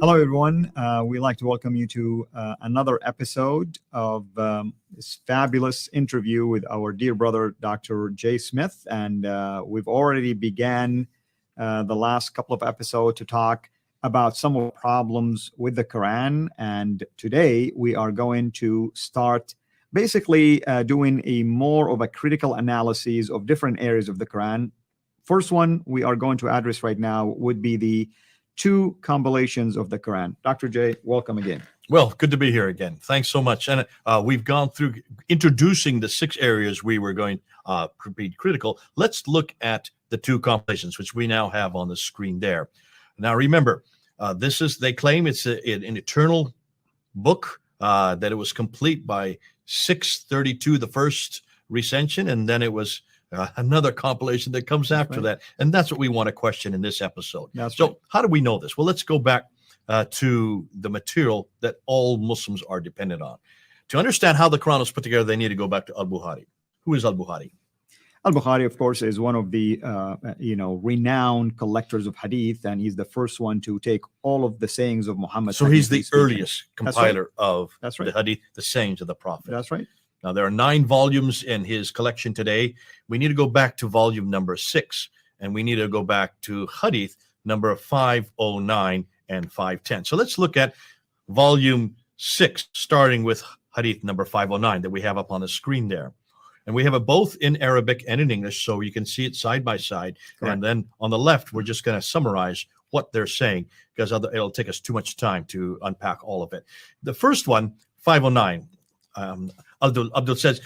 Hello, everyone. We'd like to welcome you to another episode of this fabulous interview with our dear brother, Dr. Jay Smith. And we've already began the last couple of episodes to talk about some of the problems with the Quran. And today we are going to start basically doing a more of a critical analysis of different areas of the Quran. First one we are going to address right now would be the two compilations of the Quran. Dr. Jay, welcome again. Well, good to be here again. Thanks so much. And we've gone through introducing the 6 areas we were going to be critical. Let's look at the two compilations, which we now have on the screen there. Now, remember, they claim it's an eternal book, that it was complete by 632, the first recension, and then it was another compilation that comes after that. And that's what we want to question in this episode. So how do we know this? Well, let's go back to the material that all Muslims are dependent on. To understand how the Quran was put together, they need to go back to Al-Bukhari. Who is Al-Bukhari? Al-Bukhari, of course, is one of the renowned collectors of hadith, and he's the first one to take all of the sayings of Muhammad. So he's the earliest compiler of the hadith, the sayings of the Prophet. That's right. Now, there are 9 volumes in his collection today. We need to go back to volume number 6, and we need to go back to hadith number 509 and 510. So let's look at volume 6, starting with hadith number 509 that we have up on the screen there. And we have it both in Arabic and in English, so you can see it side by side. Correct. And then on the left, we're just going to summarize what they're saying, because it'll take us too much time to unpack all of it. The first one, 509, Abdul says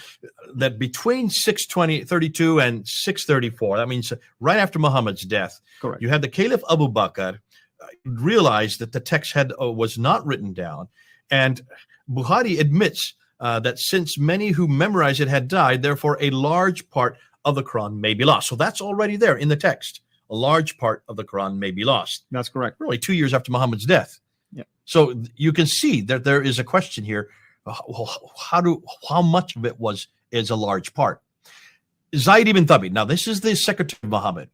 that between 632 and 634, that means right after Muhammad's death, correct, you had the Caliph Abu Bakr realized that the text was not written down, and Bukhari admits that since many who memorized it had died, therefore a large part of the Quran may be lost. So that's already there in the text. A large part of the Quran may be lost. That's correct. Really 2 years after Muhammad's death. Yeah. So you can see that there is a question here. How much of it is a large part? Zayd ibn Thabit. Now, this is the secretary of Muhammad.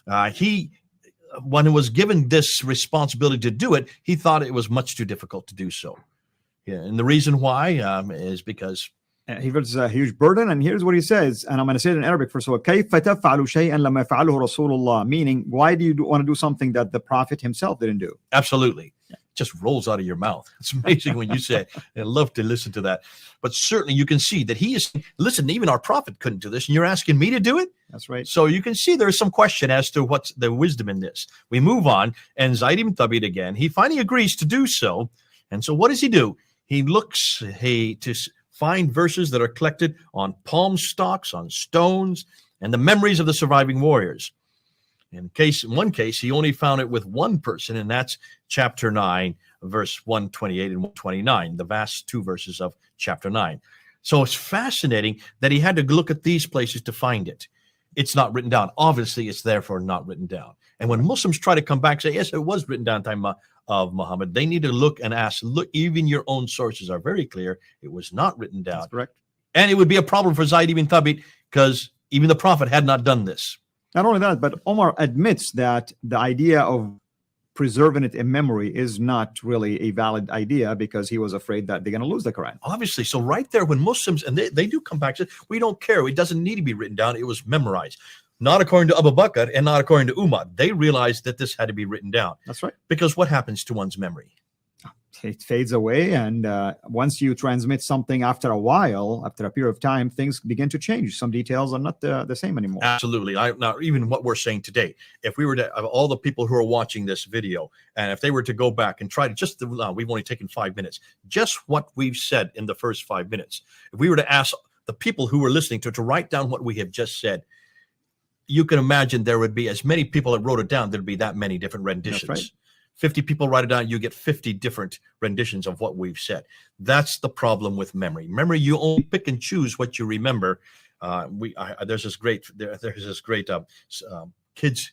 When he was given this responsibility to do it, he thought it was much too difficult to do so. Yeah, and the reason why is because he feels a huge burden. And here's what he says, and I'm going to say it in Arabic first of all. كيف تفعل شيئا لما يفعله رسول الله? Meaning, why do you want to do something that the Prophet himself didn't do? Absolutely. Yeah. Just rolls out of your mouth. It's amazing when you say it. I love to listen to that. But certainly you can see that he is, listen, even our Prophet couldn't do this, and you're asking me to do it? That's right. So you can see there's some question as to what's the wisdom in this. We move on, and Zayd ibn Thabit again, he finally agrees to do so. And so what does he do? He looks to find verses that are collected on palm stalks, on stones, and the memories of the surviving warriors. In one case, he only found it with one person, and that's chapter 9, verse 128 and 129, the last 2 verses of chapter 9. So it's fascinating that he had to look at these places to find it. It's not written down. Obviously, it's therefore not written down. And when Muslims try to come back and say, yes, it was written down in time of Muhammad, they need to look and ask, look, even your own sources are very clear. It was not written down. That's correct. And it would be a problem for Zayd ibn Thabit because even the Prophet had not done this. Not only that, but Omar admits that the idea of preserving it in memory is not really a valid idea because he was afraid that they're going to lose the Quran. Obviously. So right there, when Muslims, and they do come back and say, we don't care. It doesn't need to be written down. It was memorized. Not according to Abu Bakr and not according to Umar. They realized that this had to be written down. That's right. Because what happens to one's memory? It fades away, and once you transmit something after a while, after a period of time, things begin to change. Some details are not the same anymore. Absolutely. Now, even what we're saying today, if we were to, all the people who are watching this video, and if they were to go back and try to we've only taken 5 minutes, just what we've said in the first 5 minutes, if we were to ask the people who were listening to write down what we have just said, you can imagine there would be as many people that wrote it down, there'd be that many different renditions. That's right. 50 people write it down, you get 50 different renditions of what we've said. That's the problem with memory. Memory, you only pick and choose what you remember. There's this great kids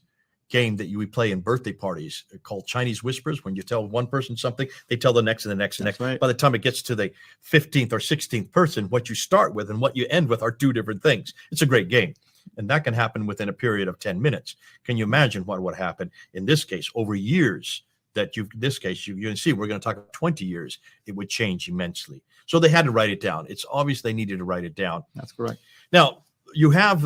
game that we play in birthday parties called Chinese Whispers. When you tell one person something, they tell the next and the next and the next. Right. By the time it gets to the 15th or 16th person, what you start with and what you end with are 2 different things. It's a great game. And that can happen within a period of 10 minutes. Can you imagine what would happen in this case over years? that in this case, you can see we're going to talk about 20 years, it would change immensely. So they had to write it down. It's obvious they needed to write it down. That's correct. Now, you have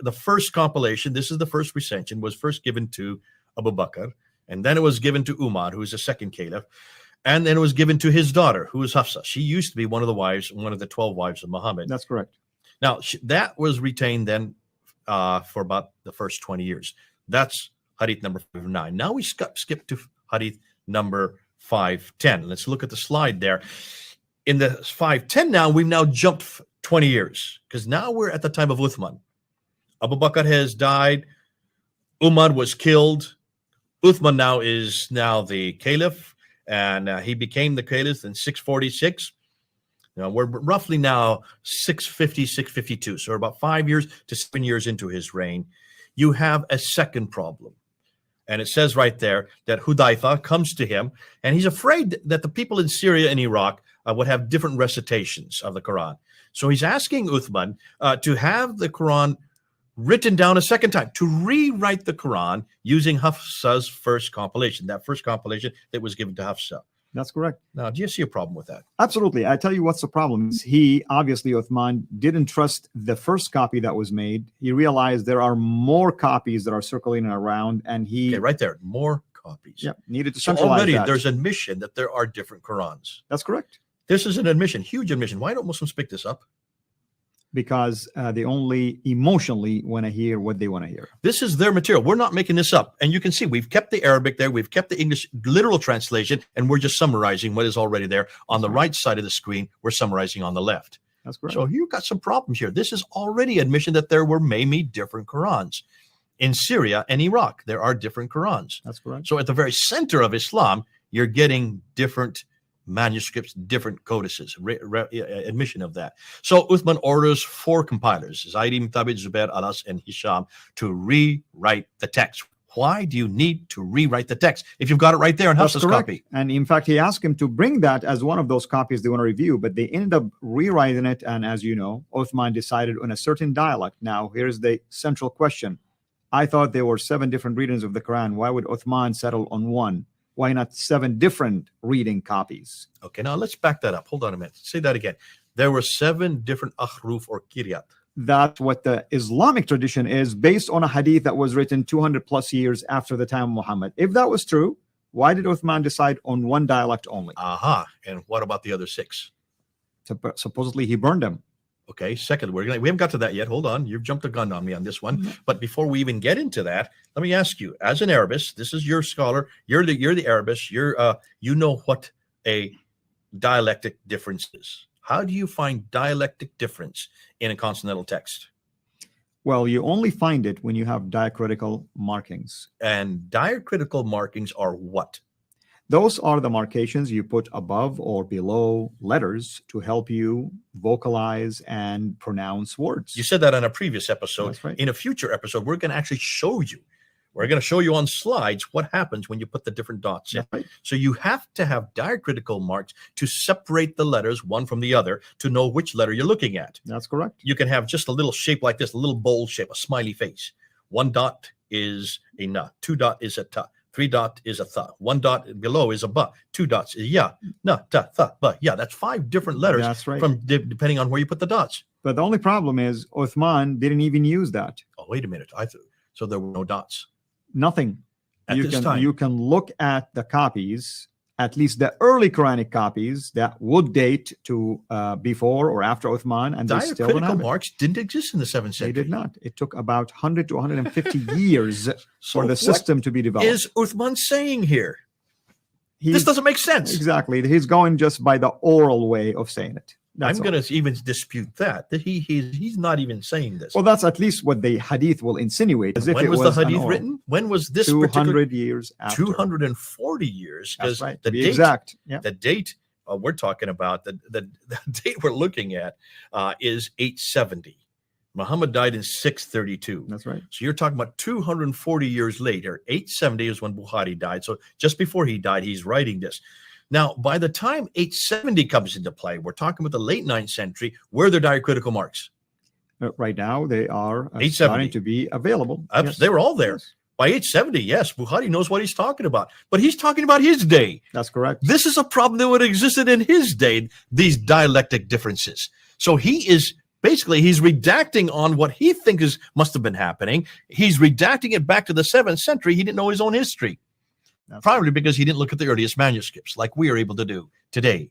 the first compilation. This is the first recension, was first given to Abu Bakr, and then it was given to Umar, who is the second caliph, and then it was given to his daughter, who is Hafsa. She used to be one of the 12 wives of Muhammad. That's correct. Now, that was retained then for about the first 20 years. That's hadith number 509. Now we skip to hadith number 510. Let's look at the slide there. In the 510 now, we've now jumped 20 years, because now we're at the time of Uthman. Abu Bakr has died. Umar was killed. Uthman now is the caliph, and he became the caliph in 646. Now we're roughly now 650, 652. So we're about 5 years to 7 years into his reign. You have a second problem. And it says right there that Hudayfa comes to him, and he's afraid that the people in Syria and Iraq would have different recitations of the Quran. So he's asking Uthman to have the Quran written down a second time, to rewrite the Quran using Hafsa's first compilation, that first compilation that was given to Hafsa. That's correct. Now, do you see a problem with that? Absolutely. I tell you what's the problem. He, obviously, Uthman, didn't trust the first copy that was made. He realized there are more copies that are circulating around, and he... Okay, right there, more copies. Yeah, needed to So centralize already that. there's admission that there are different Qurans. That's correct. This is an admission, huge admission. Why don't Muslims pick this up? Because they only emotionally want to hear what they want to hear. This is their material. We're not making this up. And you can see we've kept the Arabic there. We've kept the English literal translation, and we're just summarizing what is already there. On the right side of the screen, we're summarizing on the left. That's correct. So you've got some problems here. This is already admission that there were maybe different Qurans. In Syria and Iraq, there are different Qurans. That's correct. So at the very center of Islam, you're getting different manuscripts, different codices, admission of that. So Uthman orders 4 compilers, Zaid, Thabit, Zubair, Alas, and Hisham, to rewrite the text. Why do you need to rewrite the text if you've got it right there in Hafsa's copy? And in fact, he asked him to bring that as one of those copies they want to review, but they ended up rewriting it. And as you know, Uthman decided on a certain dialect. Now, here's the central question. I thought there were 7 different readings of the Quran. Why would Uthman settle on one? Why not 7 different reading copies? Okay, now let's back that up. Hold on a minute. Say that again. There were 7 different ahruf or kiryat. That's what the Islamic tradition is, based on a hadith that was written 200 plus years after the time of Muhammad. If that was true, why did Uthman decide on one dialect only? Aha. And what about the other 6? Supposedly he burned them. Okay, second, we haven't got to that yet. Hold on. You've jumped the gun on me on this one. But before we even get into that, let me ask you, as an Arabist, this is your scholar, you're the Arabist, you know what a dialectic difference is. How do you find dialectic difference in a consonantal text? Well, you only find it when you have diacritical markings. And diacritical markings are what? Those are the markations you put above or below letters to help you vocalize and pronounce words. You said that on a previous episode. That's right. In a future episode, we're going to actually show you. We're going to show you on slides what happens when you put the different dots in. That's right. So you have to have diacritical marks to separate the letters one from the other to know which letter you're looking at. That's correct. You can have just a little shape like this, a little bowl shape, a smiley face. 1 dot is a na, 2 dot is a ta. 3 dot is a tha. 1 dot below is a ba. 2 dots is ya, na, ta, tha, ba. Yeah, that's 5 different letters. That's right. From depending on where you put the dots. But the only problem is Uthman didn't even use that. Oh, wait a minute. So there were no dots. Nothing. At this time. You can look at the copies, at least the early Quranic copies that would date to before or after Uthman, and they still don't have Diacritical it. marks didn't exist in the 7th century. They did not. It took about 100 to 150 years So for the system to be what developed. is Uthman saying here? He's- This doesn't make sense. Exactly. He's going just by the oral way of saying it. That's I'm going to even dispute that he's not even saying this. Well, that's at least what the hadith will insinuate. As if When it was the an hadith oral. written? When was this 200 years after. 240 years. That's Because right. the To be date, exact. Yeah. the date we're talking about, the date we're looking at is 870. Muhammad died in 632. That's right. So you're talking about 240 years later. 870 is when Bukhari died. So just before he died, he's writing this. Now, by the time 870 comes into play, we're talking about the late 9th century. Where are the diacritical marks? Right now, they are 870. starting to be available. Yes. They were all there. Yes. By 870, yes, Bukhari knows what he's talking about, but he's talking about his day. That's correct. This is a problem that would have existed in his day, these dialectic differences. So he's redacting on what he thinks must have been happening. He's redacting it back to the 7th century. He didn't know his own history, probably because he didn't look at the earliest manuscripts like we are able to do today.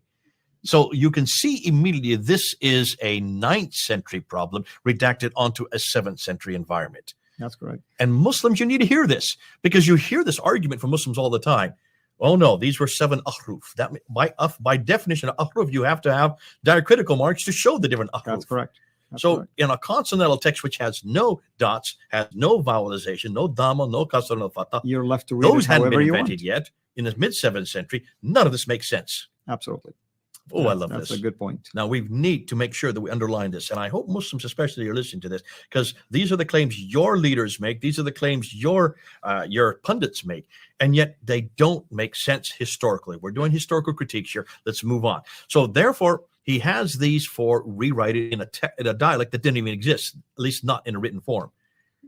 So you can see immediately this is a 9th century problem redacted onto a 7th century environment. That's correct. And Muslims, you need to hear this, because you hear this argument from Muslims all the time. Oh no, these were 7 ahruf. That by definition, ahruf, you have to have diacritical marks to show the different ahruf. That's correct. That's so correct. In a consonantal text which has no dots, has no vowelization, no dhamma, no kasra, no fatha, You're left to read those it hadn't however been you invented want. yet. In the mid-7th century, none of this makes sense. Absolutely. Oh, I love That's this. a good point. Now, we need to make sure that we underline this. And I hope Muslims especially are listening to this, because these are the claims your leaders make. These are the claims your pundits make. And yet they don't make sense historically. We're doing historical critiques here. Let's move on. So therefore, he has these for rewriting in a dialect that didn't even exist, at least not in a written form.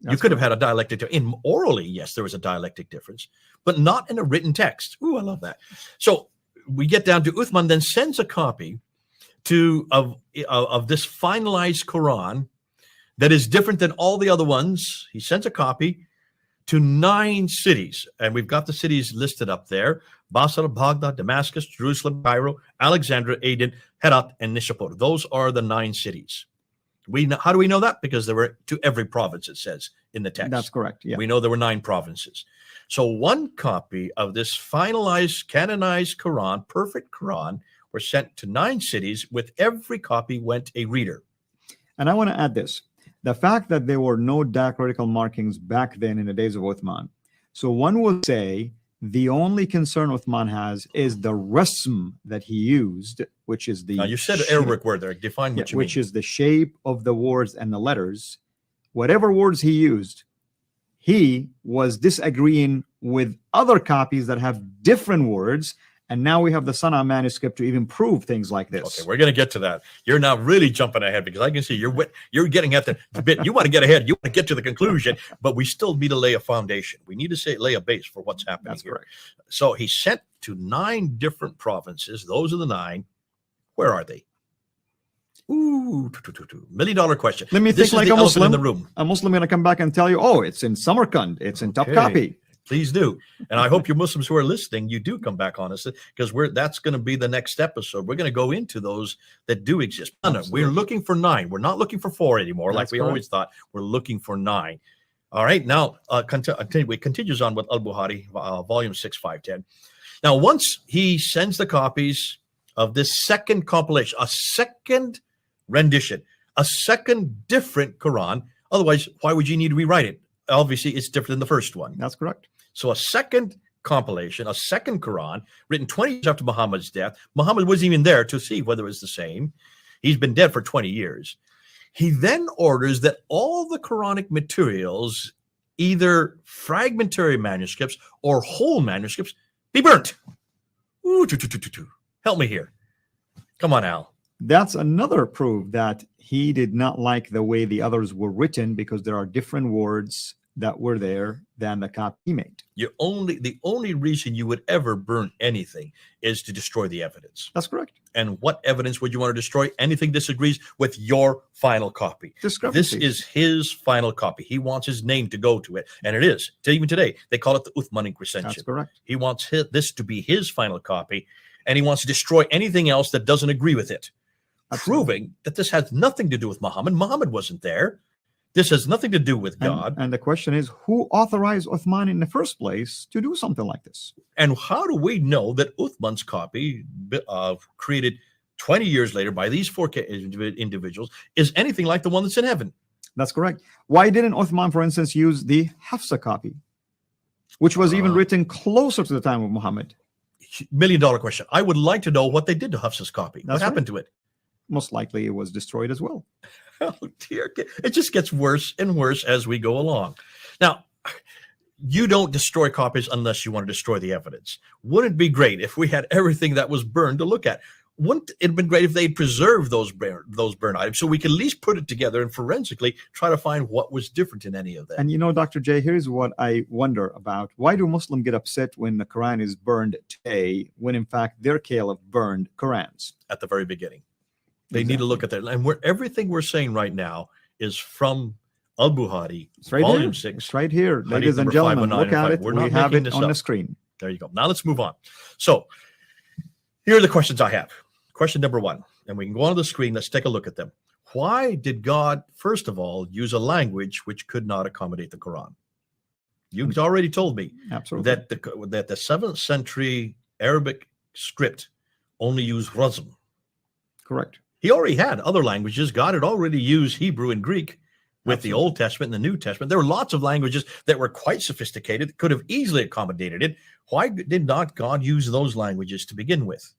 You could have had a dialectic in orally. Yes, there was a dialectic difference, but not in a written text. Ooh, I love that. So we get down to Utsman then sends a copy of this finalized Quran that is different than all the other ones. He sends a copy to 9 cities, and we've got the cities listed up there: Basra, Baghdad, Damascus, Jerusalem, Cairo, Alexandria, Aden, Herat, and Nishapur. Those are the 9 cities. How do we know that? Because there were to every province, it says in the text. That's correct. Yeah. We know there were 9 provinces. So 1 copy of this finalized, canonized Quran, perfect Quran, were sent to 9 cities. With every copy went a reader. And I want to add this. The fact that there were no diacritical markings back then in the days of Uthman. So one would say the only concern Uthman has is the rasm that he used, which is the... Now you said an Arabic word there. Define what you mean. Which is the shape of the words and the letters. Whatever words he used, he was disagreeing with other copies that have different words. And now we have the Sana manuscript to even prove things like this. Okay, we're going to get to that. You're now really jumping ahead, because I can see you're getting at the bit. You want to get ahead. You want to get to the conclusion, but we still need to lay a foundation. We need to lay a base for what's happening. That's here. correct. So he sent to 9 different provinces. Those are the 9. Where are they? Ooh, $1 million question. Let me think like a Muslim. In the room. A Muslim going to come back and tell you, oh, it's in Samarkand. It's in Topkapi. Please do. And I hope you Muslims who are listening, you do come back on us, because that's going to be the next episode. We're going to go into those that do exist. We're looking for 9. We're not looking for 4 anymore, like we always thought. We're looking for 9. All right. Now, it continues on with Al-Bukhari, volume 6, 510. Now, once he sends the copies of this second compilation, a second rendition, a second different Quran. Otherwise, why would you need to rewrite it? Obviously, it's different than the first one. That's correct. So a second compilation, a second Quran, written 20 years after Muhammad's death. Muhammad wasn't even there to see whether it was the same. He's been dead for 20 years. He then orders that all the Quranic materials, either fragmentary manuscripts or whole manuscripts, be burnt. Ooh, help me here. Come on, Al. That's another proof that he did not like the way the others were written, because there are different words that were there than the copy he made. The only reason you would ever burn anything is to destroy the evidence. That's correct. And what evidence would you want to destroy? Anything disagrees with your final copy. This is his final copy. He wants his name to go to it. And it is. Even today, they call it the Uthmanic recension. That's correct. He wants this to be his final copy, and he wants to destroy anything else that doesn't agree with it. Absolutely. Proving that this has nothing to do with Muhammad. Muhammad wasn't there. This has nothing to do with God. And the question is, who authorized Uthman in the first place to do something like this? And how do we know that Uthman's copy, created 20 years later by these 4 individuals, is anything like the one that's in heaven? That's correct. Why didn't Uthman, for instance, use the Hafsa copy, which was even written closer to the time of Muhammad? $1 million question. I would like to know what they did to Hafsa's copy. What happened to it? Most likely it was destroyed as well. Oh dear, it just gets worse and worse as we go along. Now, you don't destroy copies unless you want to destroy the evidence. Wouldn't it be great if we had everything that was burned to look at? wouldn't it have been great if they'd preserved those burn items so we could at least put it together and forensically try to find what was different in any of that? And Dr. J, here's what I wonder about. Why do Muslims get upset when the Quran is burned today, when in fact their caliph burned Qurans? At the very beginning. They need to look at that. And everything we're saying right now is from Al-Bukhari, volume 6. It's right here, ladies and gentlemen. Look at it. We have it on the screen. There you go. Now let's move on. So here are the questions I have. Question number 1, and we can go on the screen. Let's take a look at them. Why did God, first of all, use a language which could not accommodate the Quran? You've already told me absolutely that the 7th century Arabic script only used razm. Correct. He already had other languages. God had already used Hebrew and Greek with the Old Testament and the New Testament. There were lots of languages that were quite sophisticated, could have easily accommodated it. Why did not God use those languages to begin with?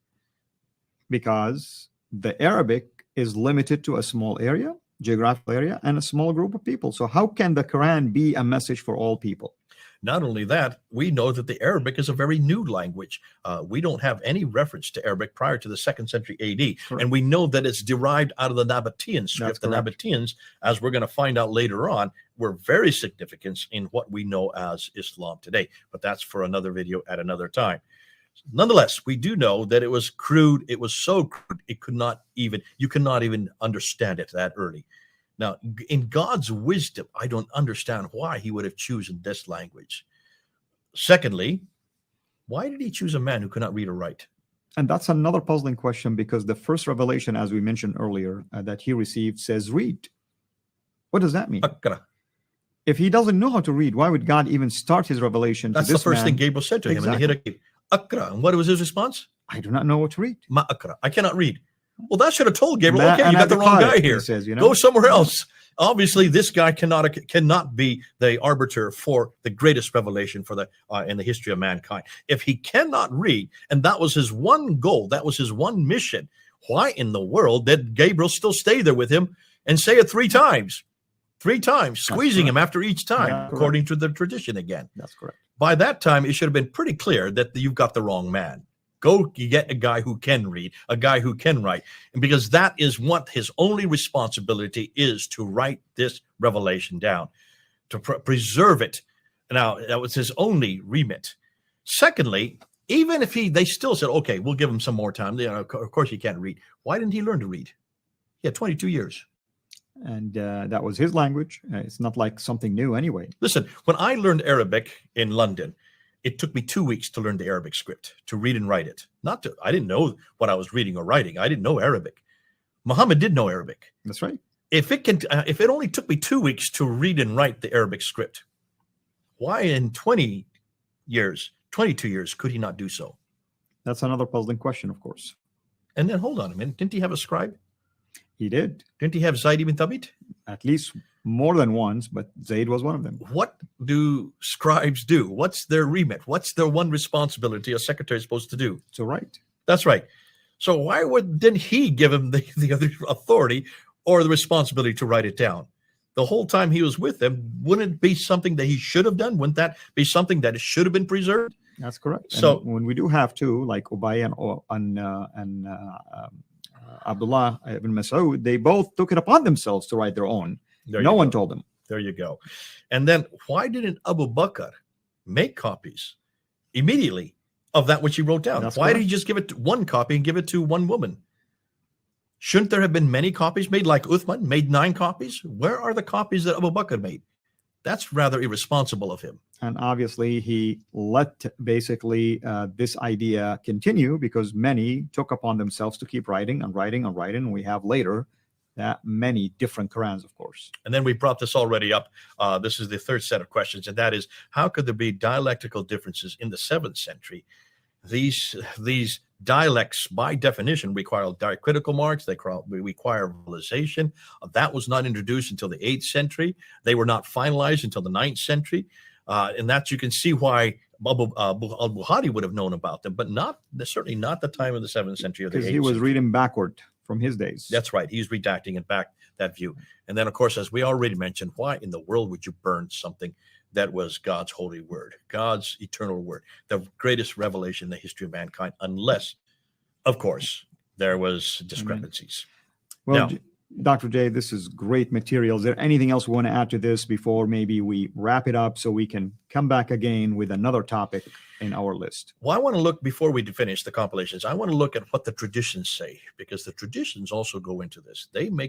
Because the Arabic is limited to a small area, geographical area, and a small group of people. So how can the Quran be a message for all people? Not only that, we know that the Arabic is a very new language. We don't have any reference to Arabic prior to the 2nd century AD. Correct. And we know that it's derived out of the Nabatean script. The Nabateans, as we're going to find out later on, were very significant in what we know as Islam today. But that's for another video at another time. Nonetheless, we do know that it was crude. It was so crude, you cannot even understand it that early. Now, in God's wisdom, I don't understand why he would have chosen this language. Secondly, why did he choose a man who could not read or write? And that's another puzzling question, because the first revelation, as we mentioned earlier, that he received says read. What does that mean? Akra. If he doesn't know how to read, why would God even start his revelation That's to this the first man? thing Gabriel said to him. Exactly. And he hit Akra. And what was his response? I do not know what to read. Ma akra. I cannot read. Well, that should have told Gabriel, Ma okay, you got the wrong guy here. He says, Go somewhere else. Obviously, this guy cannot be the arbiter for the greatest revelation for the in the history of mankind. If he cannot read, and that was his one goal, that was his one mission, why in the world did Gabriel still stay there with him and say it 3 times? 3 times, squeezing him after each time, according to the tradition again. That's correct. By that time, it should have been pretty clear that you've got the wrong man. Go get a guy who can read, a guy who can write. And because that is what his only responsibility is, to write this revelation down, to preserve it. Now, that was his only remit. Secondly, even if they still said, okay, we'll give him some more time. Of course he can't read. Why didn't he learn to read? He had 22 years. And that was his language. It's not like something new anyway. Listen, when I learned Arabic in London, it took me 2 weeks to learn the Arabic script, to read and write it. I didn't know what I was reading or writing. I didn't know Arabic. Muhammad did know Arabic. That's right. If it only took me 2 weeks to read and write the Arabic script, why in 22 years, could he not do so? That's another puzzling question, of course. And then hold on a minute. Didn't he have a scribe? He did. Didn't he have Zayd ibn Thabit? At least more than once, but Zayd was one of them. What do scribes do? What's their remit? What's their one responsibility a secretary is supposed to do? To write. That's right. So why didn't he give him the other authority or the responsibility to write it down? The whole time he was with them, wouldn't it be something that he should have done? Wouldn't that be something that should have been preserved? That's correct. So and when we do have two, like Ubay and Abdullah ibn Mas'ud, they both took it upon themselves to write their own. No one told them. There you go. And then why didn't Abu Bakr make copies immediately of that which he wrote down? Why did he just give it one copy and give it to one woman? Shouldn't there have been many copies made, like Utsman made 9 copies? Where are the copies that Abu Bakr made? That's rather irresponsible of him. And obviously, he let basically this idea continue, because many took upon themselves to keep writing and writing and writing. And we have later that many different Qurans, of course. And then we brought this already up. This is the third set of questions, and that is, how could there be dialectical differences in the 7th century? These dialects, by definition, require diacritical marks. They require vowelization. That was not introduced until the 8th century. They were not finalized until the 9th century. And that you can see why Al-Bukhari would have known about them, but certainly not the time of the 7th century or the 8th century. Because he was reading backward from his days. That's right. He's redacting it back, that view. And then, of course, as we already mentioned, why in the world would you burn something that was God's holy word, God's eternal word, the greatest revelation in the history of mankind, unless, of course, there was discrepancies. Well, Now, Dr. J, this is great material. Is there anything else we want to add to this before maybe we wrap it up so we can come back again with another topic in our list? well, I want to look, before we finish the compilations, I want to look at what the traditions say, because the traditions also go into this. They give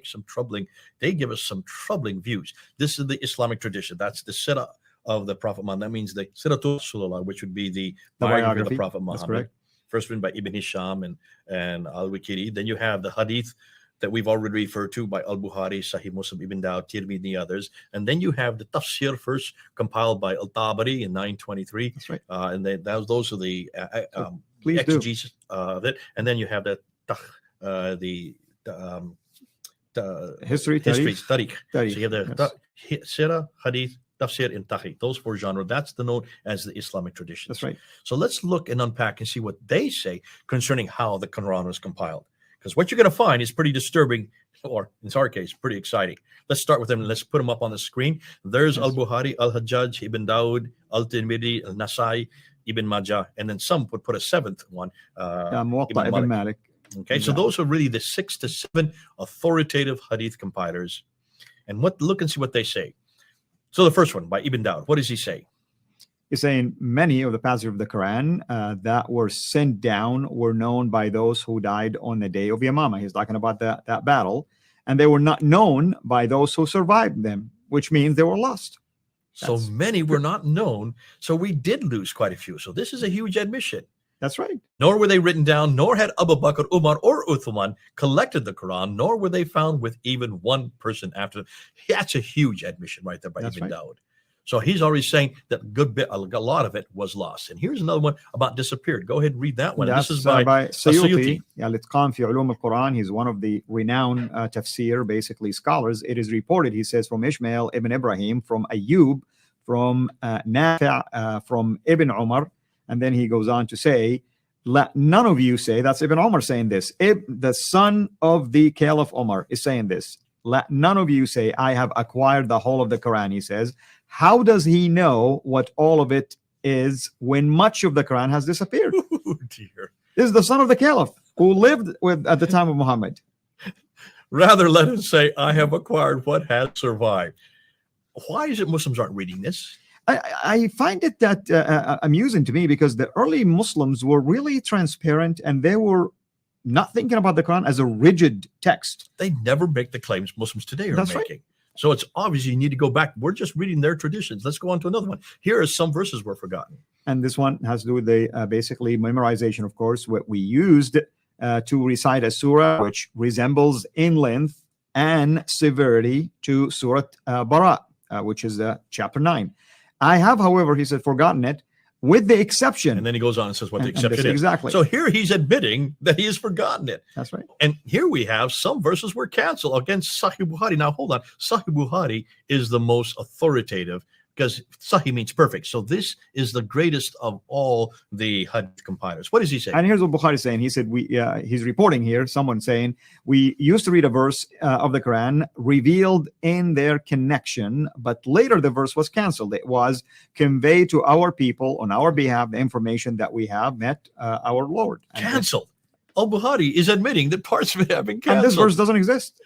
us some troubling views. This is the Islamic tradition. That's the Sirah of the Prophet Muhammad. That means the Siratul Rasulullah, which would be the biography of the Prophet That's Muhammad. correct. First written by Ibn Hisham and Al-Waqidi. Then you have the Hadith that we've already referred to by Al-Bukhari, Sahih Muslim, Ibn Dawud, Tirmidhi, and the others. And then you have the Tafsir, first compiled by Al-Tabari in 923. That's right. And those are the Please do. exegesis of it. And then you have the History, Tariq. So Tariq, you have the Sirah, Hadith, Tafsir, and Tariq. Those four genres. That's the known as the Islamic tradition. That's right. So let's look and unpack and see what they say concerning how the Quran was compiled. Because what you're going to find is pretty disturbing, or in our case, pretty exciting. Let's start with them. Let's put them up on the screen. There's Al-Bukhari, Al-Hajjaj, Ibn Dawud, Al-Tirmidhi, Al-Nasai, Ibn Majah, and then some would put a seventh one, Muwatta Ibn Malik. Okay, so those are really the 6 to 7 authoritative hadith compilers. And look and see what they say. So the first one by Ibn Dawud, what does he say? He's saying many of the passages of the Quran that were sent down were known by those who died on the day of Yamama. He's talking about that battle. And they were not known by those who survived them, which means they were lost. So many were not known. So we did lose quite a few. So this is a huge admission. That's right. Nor were they written down, nor had Abu Bakr, Umar, or Uthman collected the Quran, nor were they found with even one person after them. That's a huge admission right there by Ibn Dawud. So he's already saying that a lot of it was lost. And here's another one about disappeared. Go ahead and read that one. That's this is by Suyuti. Al-Itqan fi Ulum al-Quran. He's one of the renowned tafsir, basically scholars. It is reported, he says, from Ishmael ibn Ibrahim, from Ayyub, from Nafi', from Ibn Umar. And then he goes on to say, let none of you say, that's Ibn Umar saying this. The son of the Caliph Umar is saying this. Let none of you say, I have acquired the whole of the Quran, he says. How does he know what all of it is when much of the Quran has disappeared? Oh, dear. This is the son of the Caliph who lived at the time of Muhammad. Rather, let him say, I have acquired what has survived. Why is it Muslims aren't reading this? I find it that amusing to me, because the early Muslims were really transparent and they were not thinking about the Quran as a rigid text. They never make the claims Muslims today are That's making. Right. So it's obvious you need to go back. We're just reading their traditions. Let's go on to another one. Here are some verses were forgotten. And this one has to do with the basically memorization, of course, what we used to recite a surah, which resembles in length and severity to Surah Bara, which is chapter 9. I have, however, he said, forgotten it, with the exception. And then he goes on and says what the exception is. Exactly. So here he's admitting that he has forgotten it. That's right. And here we have some verses were canceled against Sahih Bukhari. Now, hold on. Sahih Bukhari is the most authoritative, because Sahih means perfect. So this is the greatest of all the hadith compilers. What does he say? And here's what Bukhari is saying. He said, he's reporting here, someone saying, we used to read a verse of the Quran revealed in their connection, but later the verse was canceled. It was convey to our people on our behalf the information that we have met our Lord. And canceled. Al-Bukhari is admitting that parts of it have been canceled. And this verse doesn't exist.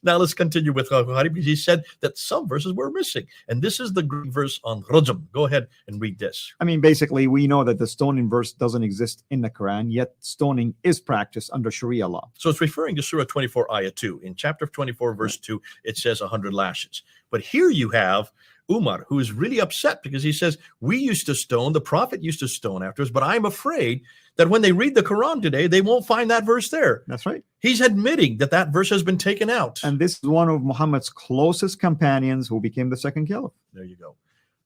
Now let's continue with Al-Bukhari, because he said that some verses were missing. And this is the Greek verse on Rajam. Go ahead and read this. I mean, basically, we know that the stoning verse doesn't exist in the Quran, yet stoning is practiced under Sharia law. So it's referring to Surah 24, Ayah 2. In chapter 24, verse 2, it says 100 lashes. But here you have Umar, who is really upset because he says, we used to stone, the Prophet used to stone after us, but I'm afraid that when they read the Quran today, they won't find that verse there. That's right. He's admitting that that verse has been taken out. And this is one of Muhammad's closest companions who became the second caliph. There you go.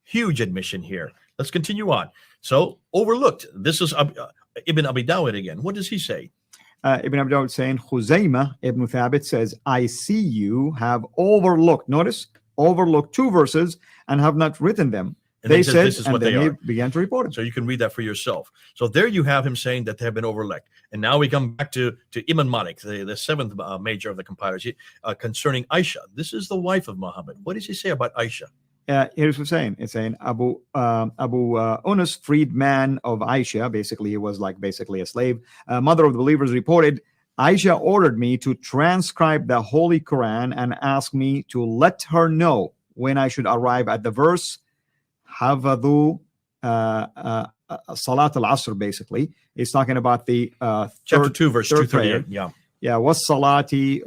Huge admission here. Let's continue on. So overlooked. This is Ibn Abi Dawud again. What does he say? Ibn Abi Dawud saying, Khuzaymah ibn Thabit says, I see you have overlooked, notice, overlooked 2 verses and have not written them. And they says, said, this is and what then they he are. began to report it. So you can read that for yourself. So there you have him saying that they have been overlooked. And now we come back to Imam Malik, the 7th major of the compilers, concerning Aisha. This is the wife of Muhammad. What does he say about Aisha? Here's what it's saying. It's saying Abu Unus, freedman of Aisha, basically he was like basically a slave, mother of the believers, reported, Aisha ordered me to transcribe the Holy Quran and asked me to let her know when I should arrive at the verse Hafadhu Salat al-Asr, basically. He's talking about the Chapter 2, verse third 238. prayer. Yeah, was Salati,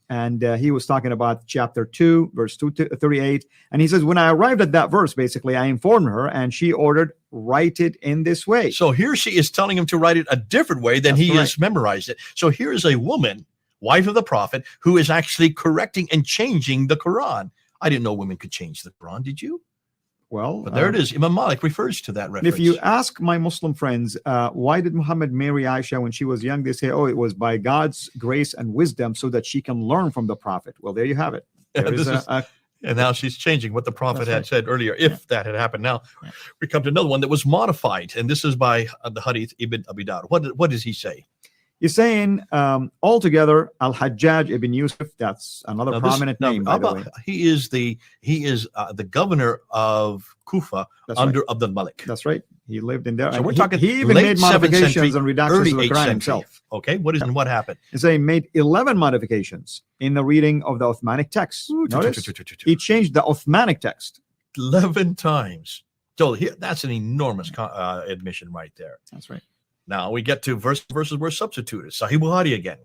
and he was talking about chapter 2, verse 238. And he says, when I arrived at that verse, basically, I informed her, and she ordered, write it in this way. So here she is telling him to write it a different way than he has memorized it. So here is a woman, wife of the prophet, who is actually correcting and changing the Quran. I didn't know women could change the Quran. Did you? Well, but there it is. Imam Malik refers to that reference. If you ask my Muslim friends, why did Muhammad marry Aisha when she was young? They say, oh, it was by God's grace and wisdom so that she can learn from the prophet. Well, there you have it. And now she's changing what the prophet had said earlier, if that had happened. Now, we come to another one that was modified, and this is by the Hadith Ibn Abi Dawud. What does he say? He's saying, altogether, Al-Hajjaj ibn Yusuf, that's another prominent name, by the way. He is the governor of Kufa under Abdul Malik. That's right. He lived in there. So we're talking he even made modifications and redactions of the Quran himself. Okay, what happened? He's saying he made 11 modifications in the reading of the Uthmanic text. Notice, he changed the Uthmanic text 11 times. So that's an enormous admission right there. That's right. Now we get to verses were substituted. Sahih Bukhari again.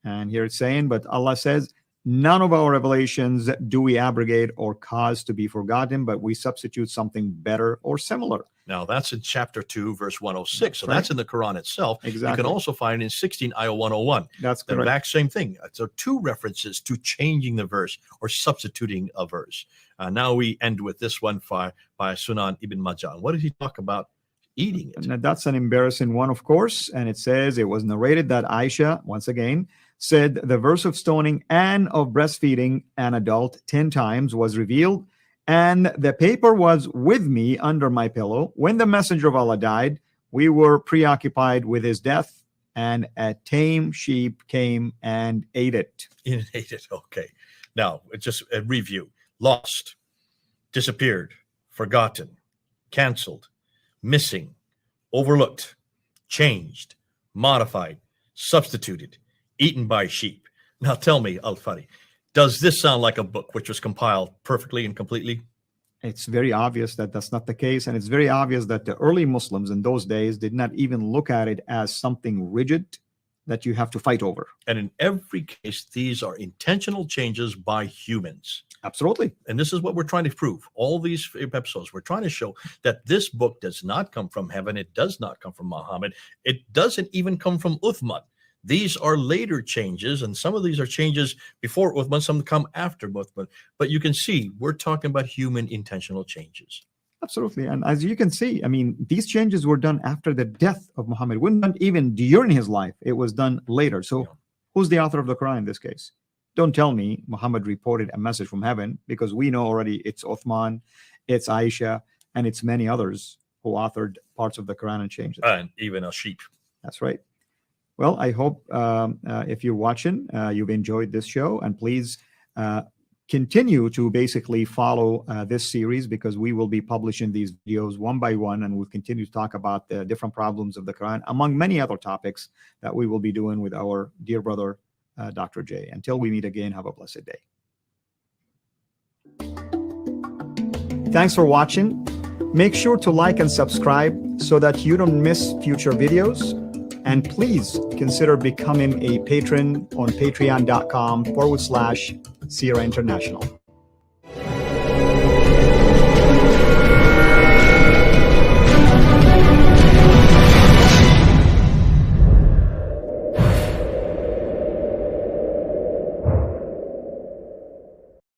And here it's saying, but Allah says, none of our revelations do we abrogate or cause to be forgotten, but we substitute something better or similar. Now that's in chapter 2, verse 106. So that's in the Quran itself. Exactly. You can also find it in 16, ayah 101. That's the correct. exact same thing. So 2 references to changing the verse or substituting a verse. Now we end with this one by Sunan Ibn Majah. What did he talk about? Eating it. Now, that's an embarrassing one, of course. And it says it was narrated that Aisha, once again, said the verse of stoning and of breastfeeding an adult 10 times was revealed, and the paper was with me under my pillow. When the messenger of Allah died, we were preoccupied with his death, and a tame sheep came and ate it. It ate it. Okay. Now, just a review. Lost, disappeared, forgotten, canceled, missing, overlooked, changed, modified, substituted, eaten by sheep. Now tell me, Al-Fadi, does this sound like a book which was compiled perfectly and completely? It's very obvious that that's not the case. And it's very obvious that the early Muslims in those days did not even look at it as something rigid that you have to fight over. And in every case, these are intentional changes by humans. Absolutely. And this is what we're trying to prove. All these episodes, we're trying to show that this book does not come from heaven. It does not come from Muhammad. It doesn't even come from Uthman. These are later changes, and some of these are changes before Uthman, some come after Uthman. But you can see, we're talking about human intentional changes. Absolutely. And as you can see, I mean, these changes were done after the death of Muhammad. It wasn't even during his life. It was done later. So who's the author of the Quran in this case? Don't tell me Muhammad reported a message from heaven, because we know already it's Uthman, it's Aisha, and it's many others who authored parts of the Quran and changed it. And even a sheep. That's right. Well, I hope if you're watching, you've enjoyed this show, and please continue to basically follow this series, because we will be publishing these videos one by one, and we'll continue to talk about the different problems of the Quran, among many other topics that we will be doing with our dear brother, Dr. J. Until we meet again, have a blessed day. Thanks for watching. Make sure to like and subscribe so that you don't miss future videos. And please consider becoming a patron on patreon.com/Sejarah International.